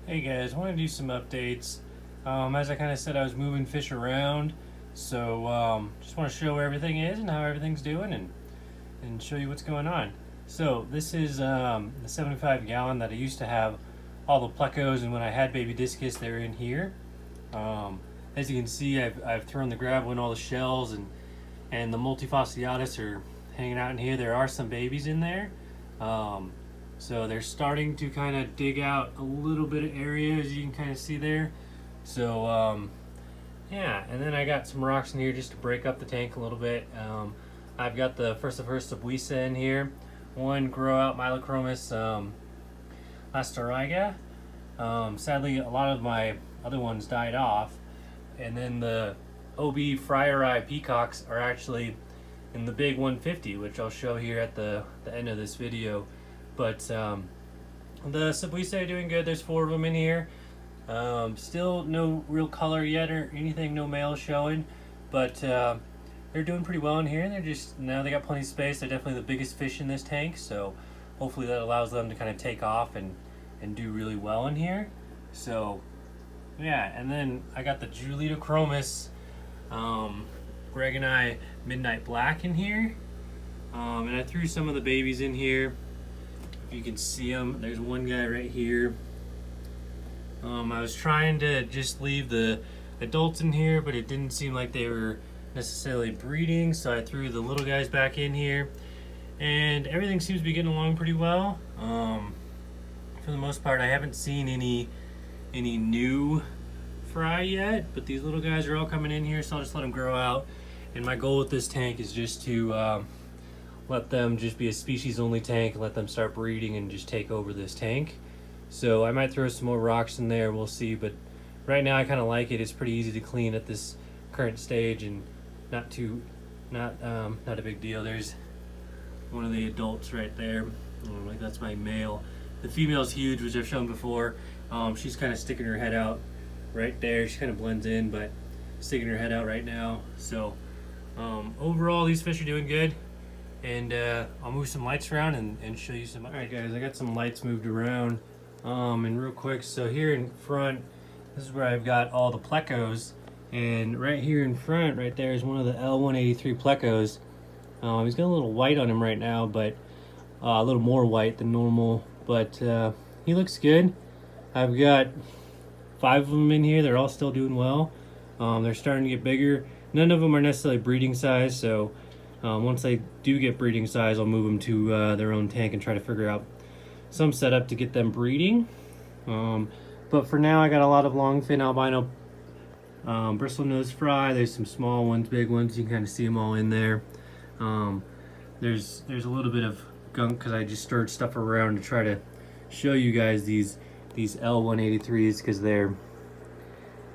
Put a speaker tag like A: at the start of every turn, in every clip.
A: Hey guys, I want to do some updates. As I kind of said, I was moving fish around, so just want to show where everything is and how everything's doing, and show you what's going on. So this is the 75 gallon that I used to have all the Plecos, and when I had baby Discus, they're in here. As you can see, I've thrown the gravel in all the shells, and the multifasciatus are hanging out in here. There are some babies in there. So they're starting to kind of dig out a little bit of area, as you can kind of see there. So yeah, and then I got some rocks in here just to break up the tank a little bit. I've got the first Buccalchromis in here, one grow out Juliachromis Astoriga. Sadly, a lot of my other ones died off, and then the OB Friar Eye Peacocks are actually in the big 150, which I'll show here at the end of this video. But the Buccalchromis are doing good. There's 4 of them in here. Still no real color yet or anything, no male showing, but they're doing pretty well in here. They're just, now they got plenty of space. They're definitely the biggest fish in this tank, so hopefully that allows them to kind of take off and do really well in here. So yeah, and then I got the Juliachromis Greg and I Midnight Black in here, and I threw some of the babies in here. If you can see them, there's one guy right here. I was trying to just leave the adults in here, but it didn't seem like they were necessarily breeding, so I threw the little guys back in here, and everything seems to be getting along pretty well. For the most part, I haven't seen any new fry yet, but these little guys are all coming in here, so I'll just let them grow out. And my goal with this tank is just to let them just be a species only tank, let them start breeding and just take over this tank. So I might throw some more rocks in there, we'll see, but right now I kind of like it. It's pretty easy to clean at this current stage and not a big deal. There's one of the adults right there. Like, that's my male. The female's huge, which I've shown before. She's kind of sticking her head out right there. She kind of blends in, but sticking her head out right now. So overall, these fish are doing good. And I'll move some lights around and show you some. Alright guys, I got some lights moved around. And real quick, so here in front, this is where I've got all the Plecos. And right here in front, right there, is one of the L183 Plecos. He's got a little white on him right now, but a little more white than normal. But he looks good. I've got 5 of them in here. They're all still doing well. They're starting to get bigger. None of them are necessarily breeding size, so once they do get breeding size, I'll move them to their own tank and try to figure out some setup to get them breeding. But for now, I got a lot of longfin albino bristlenose fry. There's some small ones, big ones. You can kind of see them all in there. There's a little bit of gunk because I just stirred stuff around to try to show you guys these L183s, because they're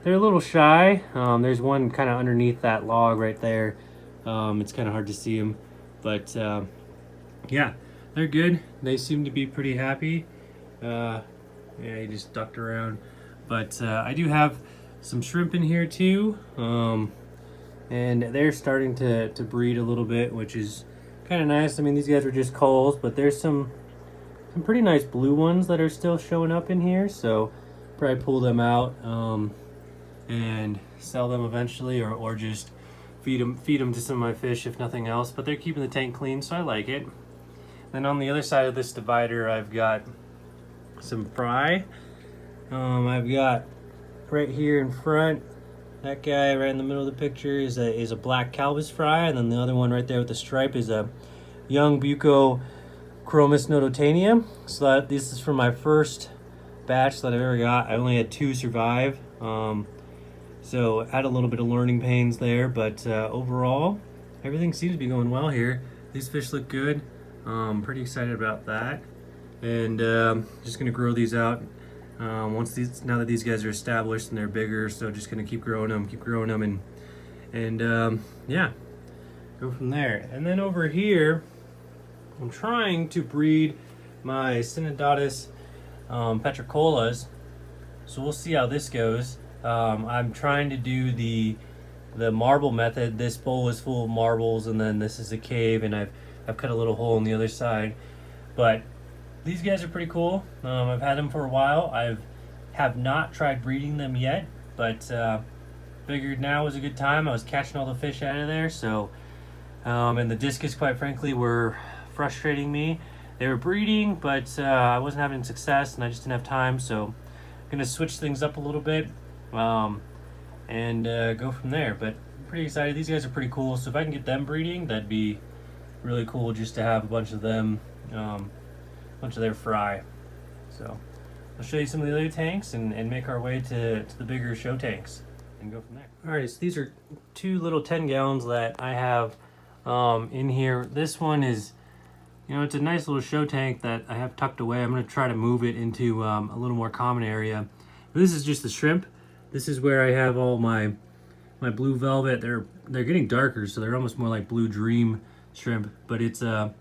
A: a little shy. There's one kind of underneath that log right there. It's kind of hard to see them, but yeah, they're good. They seem to be pretty happy. Yeah, he just ducked around. But I do have some shrimp in here too, and they're starting to breed a little bit, which is kind of nice. I mean, these guys are just culls, but there's some pretty nice blue ones that are still showing up in here, so probably pull them out and sell them eventually, or just feed them to some of my fish, if nothing else. But they're keeping the tank clean, so I like it. Then on the other side of this divider, I've got some fry. I've got right here in front, that guy right in the middle of the picture is a black Calvis fry, and then the other one right there with the stripe is a young Buccalchromis nodotania. So this is from my first batch that I've ever got. I only had 2 survive. So I had a little bit of learning pains there, but overall, everything seems to be going well here. These fish look good. Pretty excited about that, and just gonna grow these out now that these guys are established and they're bigger. So just gonna keep growing them, and yeah, go from there. And then over here, I'm trying to breed my Synodotus petricolas, so we'll see how this goes. I'm trying to do the marble method. This bowl is full of marbles, and then this is a cave, and I've cut a little hole on the other side. But these guys are pretty cool. I've had them for a while. I've Have not tried breeding them yet, but figured now was a good time. I was catching all the fish out of there, so and the Discus, quite frankly, were frustrating me. They were breeding, but I wasn't having success, and I just didn't have time. So I'm gonna switch things up a little bit and go from there. But I'm pretty excited. These guys are pretty cool. So if I can get them breeding, that'd be really cool. Just to have a bunch of them, bunch of their fry. So I'll show you some of the other tanks and make our way to the bigger show tanks and go from there. Alright, so these are 2 little 10 gallons that I have in here. This one is, you know, it's a nice little show tank that I have tucked away. I'm going to try to move it into a little more common area. But this is just the shrimp. This is where I have all my blue velvet. They're getting darker, so they're almost more like blue dream shrimp. But it's a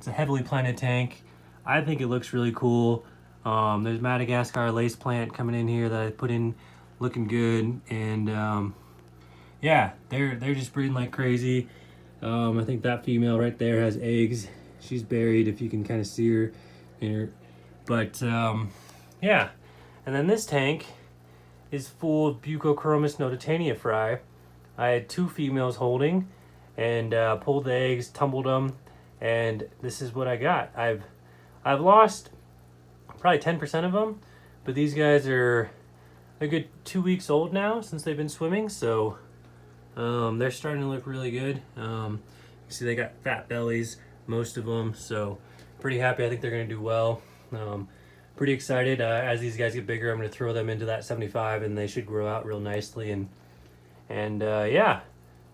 A: heavily planted tank. I think it looks really cool. There's Madagascar lace plant coming in here that I put in, looking good, and yeah, they're just breeding like crazy. I think that female right there has eggs. She's buried, if you can kind of see her here. But yeah, and then this tank is full of Buccalchromis notitania fry. I had 2 females holding, and pulled the eggs, tumbled them, and this is what I got. I've lost probably 10% of them, but these guys are a good 2 weeks old now since they've been swimming, so they're starting to look really good. You see they got fat bellies, most of them, so pretty happy. I think they're going to do well. Pretty excited. As these guys get bigger, I'm going to throw them into that 75, and they should grow out real nicely. And yeah,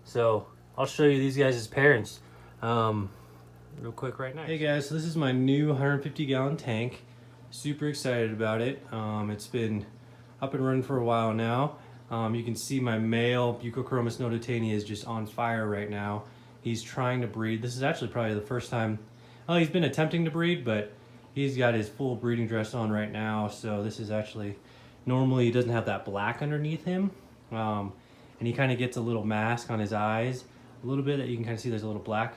A: so I'll show you these guys as parents real quick right now. Hey guys, so this is my new 150 gallon tank. Super excited about it. It's been up and running for a while now. You can see my male Buccalchromis notitania is just on fire right now. He's trying to breed. This is actually probably the first time, well, he's been attempting to breed, but he's got his full breeding dress on right now. So this is actually, normally he doesn't have that black underneath him. And he kind of gets a little mask on his eyes, a little bit that you can kind of see there's a little black.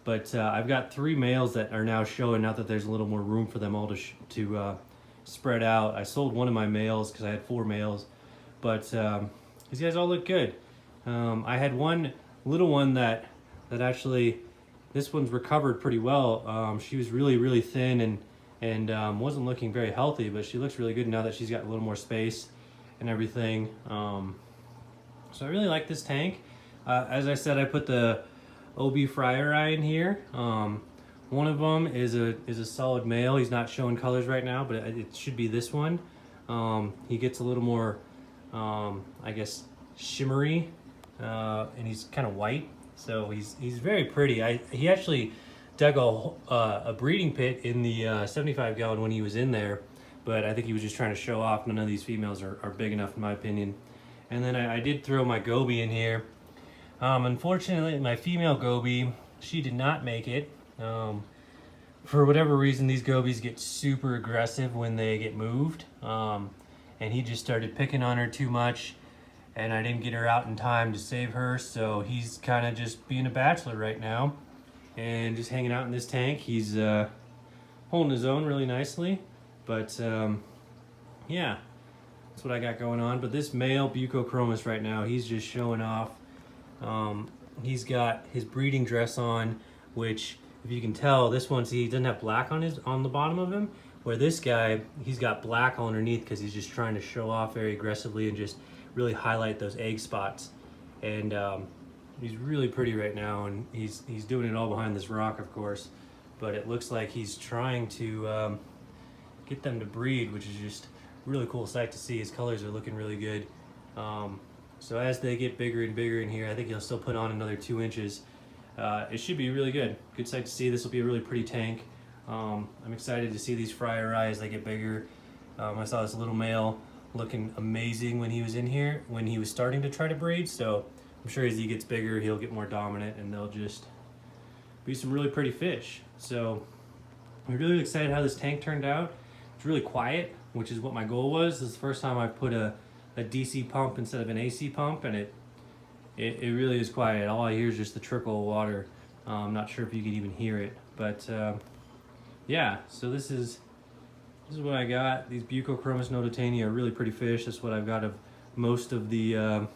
A: But I've got 3 males that are now showing out that there's a little more room for them all to spread out. I sold one of my males because I had 4 males, but these guys all look good. I had one little one that actually, this one's recovered pretty well. She was really thin and wasn't looking very healthy, but she looks really good now that she's got a little more space and everything. So I really like this tank. As I said, I put the OB fryer eye in here. One of them is a solid male. He's not showing colors right now, but it should be this one. He gets a little more, I guess, shimmery, and he's kind of white. So he's very pretty. He actually dug a breeding pit in the 75 gallon when he was in there, but I think he was just trying to show off. None of these females are big enough in my opinion. And then I did throw my goby in here. Unfortunately, my female goby, she did not make it. For whatever reason, these gobies get super aggressive when they get moved. And he just started picking on her too much, and I didn't get her out in time to save her, so he's kind of just being a bachelor right now and just hanging out in this tank. He's holding his own really nicely, but yeah, that's what I got going on. But this male Buccalchromis right now, he's just showing off. He's got his breeding dress on, which, if you can tell, this one, see, he doesn't have black on the bottom of him, where this guy, he's got black underneath because he's just trying to show off very aggressively and just really highlight those egg spots. And he's really pretty right now, and he's doing it all behind this rock, of course, but it looks like he's trying to get them to breed, which is just a really cool sight to see. His colors are looking really good. So as they get bigger and bigger in here, I think he'll still put on another 2 inches. It should be really good. Good sight to see. This will be a really pretty tank. I'm excited to see these fryer eyes as they get bigger. I saw this little male looking amazing when he was in here, when he was starting to try to breed, so I'm sure as he gets bigger, he'll get more dominant, and they'll just be some really pretty fish. So I'm really excited how this tank turned out. It's really quiet, which is what my goal was. This is the first time I've put a DC pump instead of an AC pump, and it really is quiet. All I hear is just the trickle of water. I'm not sure if you can even hear it, but yeah, so this is This is what I got. These Buccalchromis nototani are really pretty fish. That's what I've got of most of the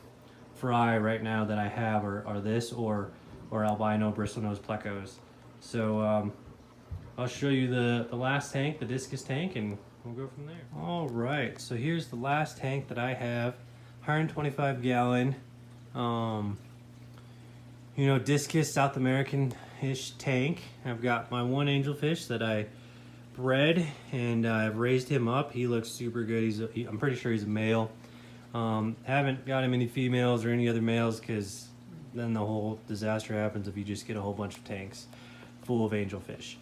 A: fry right now that I have are this or albino bristlenose Plecos. So I'll show you the last tank, the Discus tank, and we'll go from there. All right, so here's the last tank that I have, 125 gallon. You know, Discus South American-ish tank. I've got my one angelfish that I bred, and I've raised him up. He looks super good. I'm pretty sure he's a male. Haven't got him any females or any other males, because then the whole disaster happens if you just get a whole bunch of tanks full of angelfish.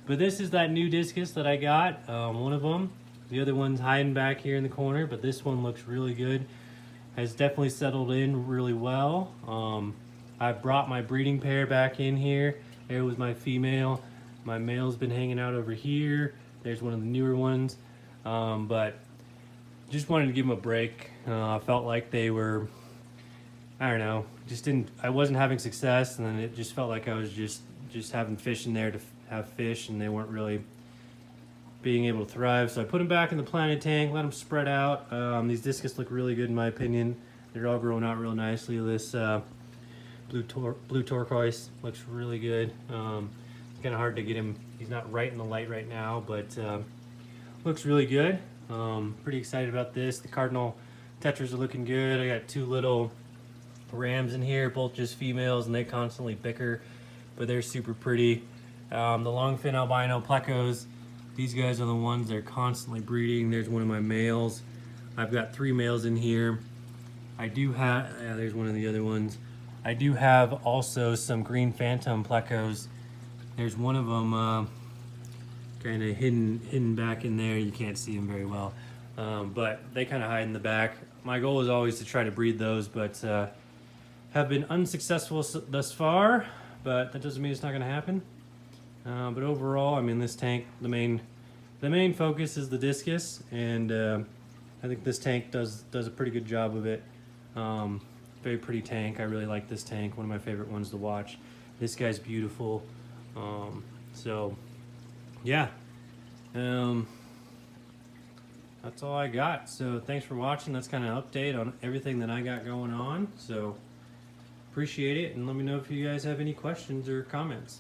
A: But this is that new Discus that I got, one of them. The other one's hiding back here in the corner, but this one looks really good. Has definitely settled in really well. I brought my breeding pair back in here. There was my female. My male's been hanging out over here. There's one of the newer ones. But just wanted to give them a break. I felt like they were, I don't know, I wasn't having success, and then it just felt like I was just having fish in there to have fish, and they weren't really being able to thrive. So I put them back in the planted tank, let them spread out. These Discus look really good in my opinion. They're all growing out real nicely. This blue turquoise looks really good. It's kind of hard to get him, he's not right in the light right now, but looks really good. Pretty excited about this. The cardinal tetras are looking good. I got two little rams in here, both just females, and they constantly bicker, but they're super pretty. The longfin albino Plecos, these guys are the ones that are constantly breeding. There's one of my males. I've got 3 males in here. I do have, there's one of the other ones. I do have also some green phantom Plecos. There's one of them kind of hidden back in there. You can't see them very well, but they kind of hide in the back. My goal is always to try to breed those, but have been unsuccessful thus far, but that doesn't mean it's not going to happen. But overall, I mean, this tank, the main focus is the Discus, and I think this tank does a pretty good job of it. Very pretty tank. I really like this tank. One of my favorite ones to watch. This guy's beautiful. So yeah, that's all I got. So thanks for watching. That's kind of an update on everything that I got going on. So appreciate it, and let me know if you guys have any questions or comments.